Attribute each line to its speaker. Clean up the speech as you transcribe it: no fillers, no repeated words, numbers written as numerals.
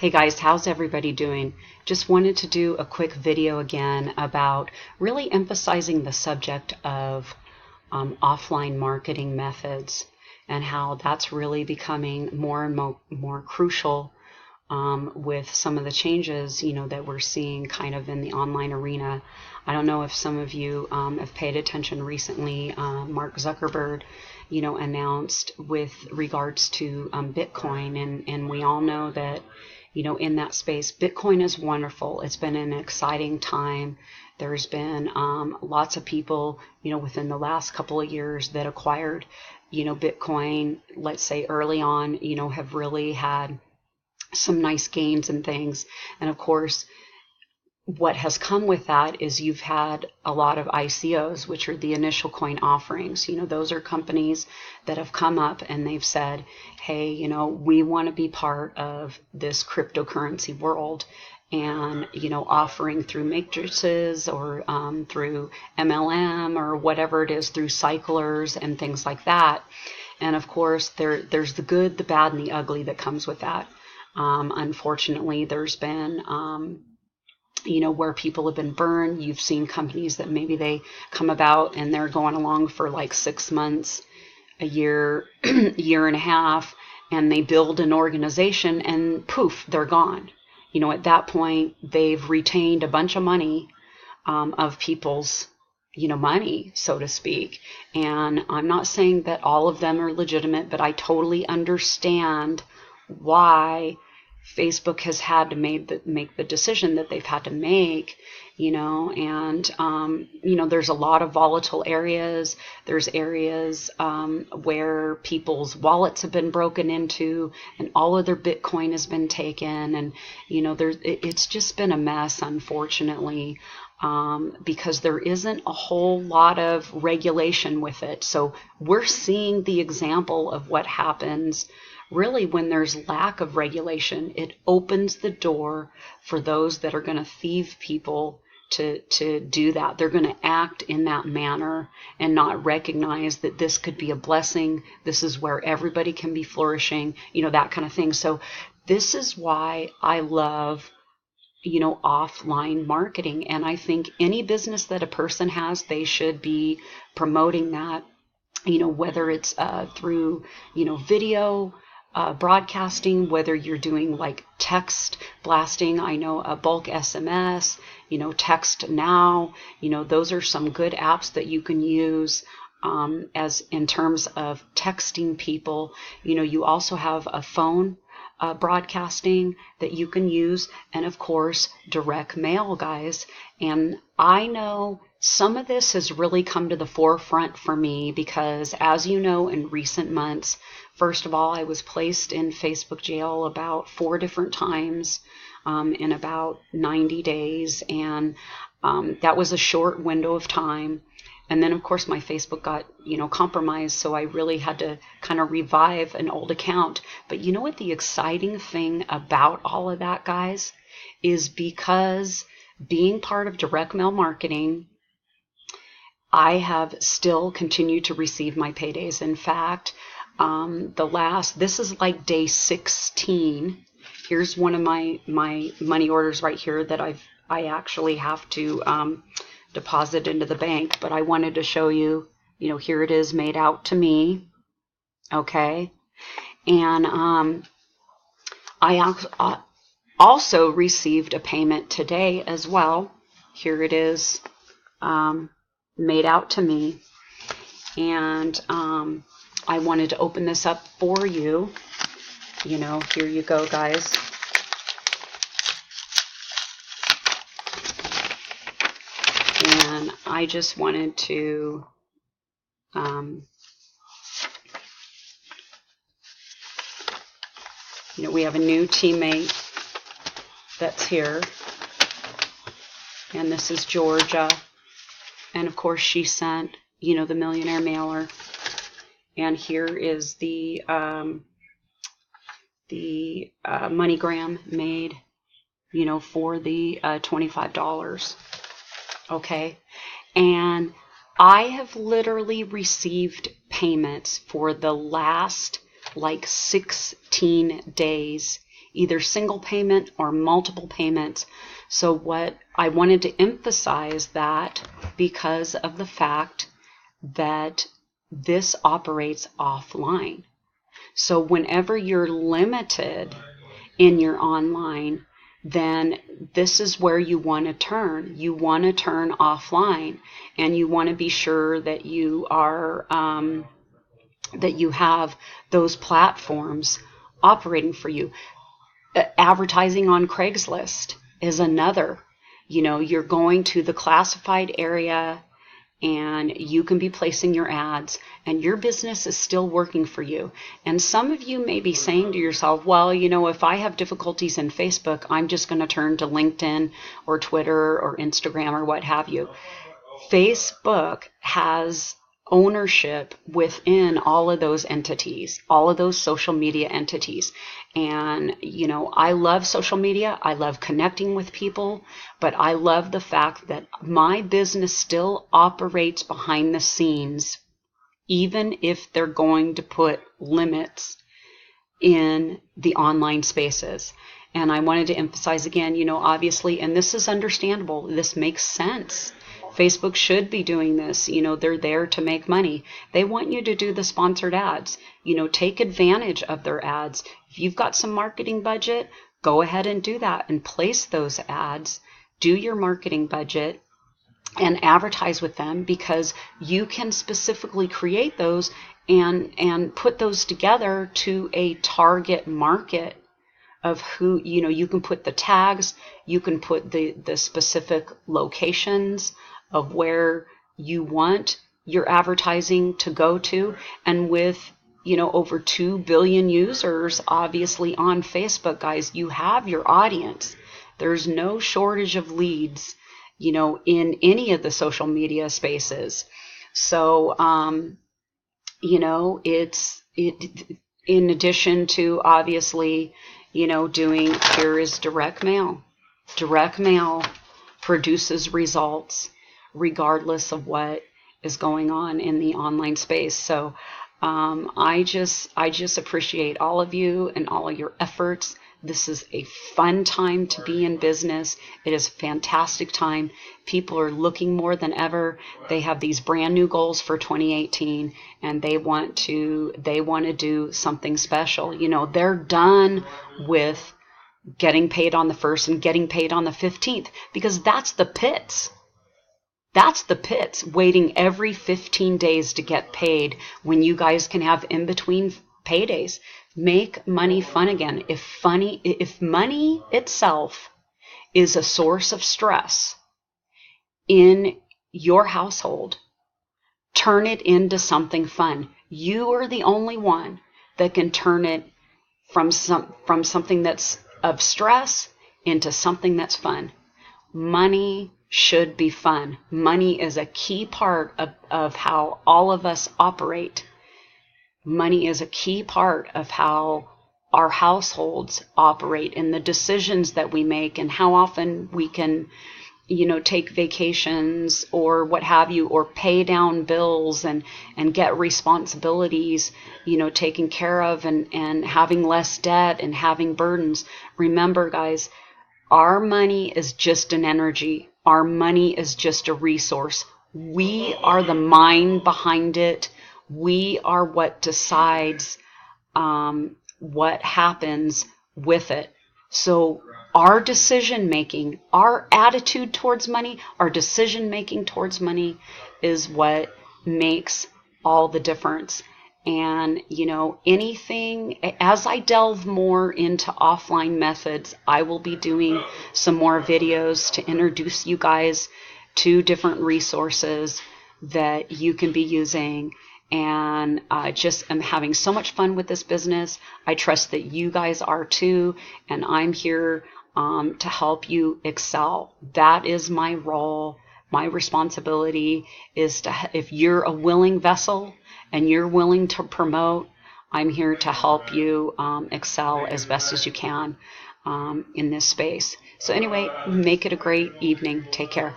Speaker 1: Hey guys, how's everybody doing? Just wanted to do a quick video again about really emphasizing the subject of offline marketing methods and how that's really becoming more and more crucial with some of the changes, that we're seeing kind of in the online arena. I don't know if some of you have paid attention recently. Mark Zuckerberg, announced with regards to Bitcoin, and we all know that, in that space, Bitcoin is wonderful. It's been an exciting time. There's been lots of people, within the last couple of years that acquired, Bitcoin, let's say early on, have really had some nice gains and things. And of course, what has come with that is you've had a lot of ICOs, which are the initial coin offerings. Those are companies that have come up and they've said, hey, we want to be part of this cryptocurrency world, and offering through matrices or through MLM or whatever it is, through cyclers and things like that. And of course, there's the good, the bad, and the ugly that comes with that. Unfortunately, there's been where people have been burned. You've seen companies that maybe they come about and they're going along for like 6 months, a year, year and a half, and they build an organization and poof, they're gone. At that point, they've retained a bunch of money, of people's, money, so to speak. And I'm not saying that all of them are legitimate, but I totally understand why Facebook has had to make the decision that they've had to make, and there's a lot of volatile areas. There's areas where people's wallets have been broken into and all of their Bitcoin has been taken, and it's just been a mess, unfortunately, because there isn't a whole lot of regulation with it. So we're seeing the example of what happens. Really, when there's lack of regulation, it opens the door for those that are going to thieve people to do that. They're going to act in that manner and not recognize that this could be a blessing. This is where everybody can be flourishing, that kind of thing. So this is why I love, offline marketing. And I think any business that a person has, they should be promoting that, whether it's through, video, broadcasting, whether you're doing like text blasting. I know a bulk SMS, text now, those are some good apps that you can use as in terms of texting people. You also have a phone broadcasting that you can use, and of course direct mail, guys. And I know some of this has really come to the forefront for me because, as you know, in recent months, first of all, I was placed in Facebook jail about 4 different times in about 90 days, and that was a short window of time. And then, of course, my Facebook got, compromised, so I really had to kind of revive an old account. But you know what the exciting thing about all of that, guys, is because being part of direct mail marketing, I have still continued to receive my paydays. In fact, this is like day 16. Here's one of my money orders right here that I actually have to deposit into the bank, but I wanted to show you, here it is made out to me. Okay. And I also received a payment today as well. Here it is made out to me. And I wanted to open this up for you. Here you go, guys. And I just wanted to we have a new teammate that's here, and this is Georgia, and of course she sent the millionaire mailer, and here is the MoneyGram made for the $25. Okay, and I have literally received payments for the last like 16 days either single payment or multiple payments. So what I wanted to emphasize that because of the fact that this operates offline. So whenever you're limited in your online, then this is where you want to turn. You want to turn offline, and you want to be sure that you are that you have those platforms operating for you. Advertising on Craigslist is another. You're going to the classified area, and you can be placing your ads, and your business is still working for you. And some of you may be saying to yourself, well, if I have difficulties in Facebook, I'm just going to turn to LinkedIn or Twitter or Instagram or what have you. Facebook has ownership within all of those entities, all of those social media entities. And, I love social media. I love connecting with people, but I love the fact that my business still operates behind the scenes, even if they're going to put limits in the online spaces. And I wanted to emphasize again, obviously, and this is understandable, this makes sense. Facebook should be doing this. They're there to make money. They want you to do the sponsored ads. Take advantage of their ads. If you've got some marketing budget, go ahead and do that and place those ads. Do your marketing budget and advertise with them, because you can specifically create those and put those together to a target market of who, you can put the tags, you can put the specific locations of where you want your advertising to go to. And with, over 2 billion users, obviously on Facebook, guys, you have your audience. There's no shortage of leads, in any of the social media spaces. So, it's in addition to obviously, doing, here is direct mail. Direct mail produces results regardless of what is going on in the online space. So I just appreciate all of you and all of your efforts. This is a fun time to be in business. It is a fantastic time. People are looking more than ever. They have these brand new goals for 2018, and they want to do something special. They're done with getting paid on the 1st and getting paid on the 15th, because that's the pits. That's the pits, waiting every 15 days to get paid when you guys can have in between paydays. Make money fun again. If money itself is a source of stress in your household, turn it into something fun. You are the only one that can turn it from something that's of stress into something that's fun. Money should be fun. Money is a key part of how all of us operate. Money is a key part of how our households operate, and the decisions that we make, and how often we can, take vacations or what have you, or pay down bills and get responsibilities, taken care of, and having less debt and having burdens. Remember, guys, our money is just an energy. Our money is just a resource. We are the mind behind it. We are what decides what happens with it. So our decision making, our attitude towards money, our decision making towards money is what makes all the difference. And, anything, as I delve more into offline methods, I will be doing some more videos to introduce you guys to different resources that you can be using. And I just am having so much fun with this business. I trust that you guys are too. And I'm here to help you excel. That is my role. My responsibility is if you're a willing vessel and you're willing to promote, I'm here to help you excel as best as you can in this space. So anyway, make it a great evening. Take care.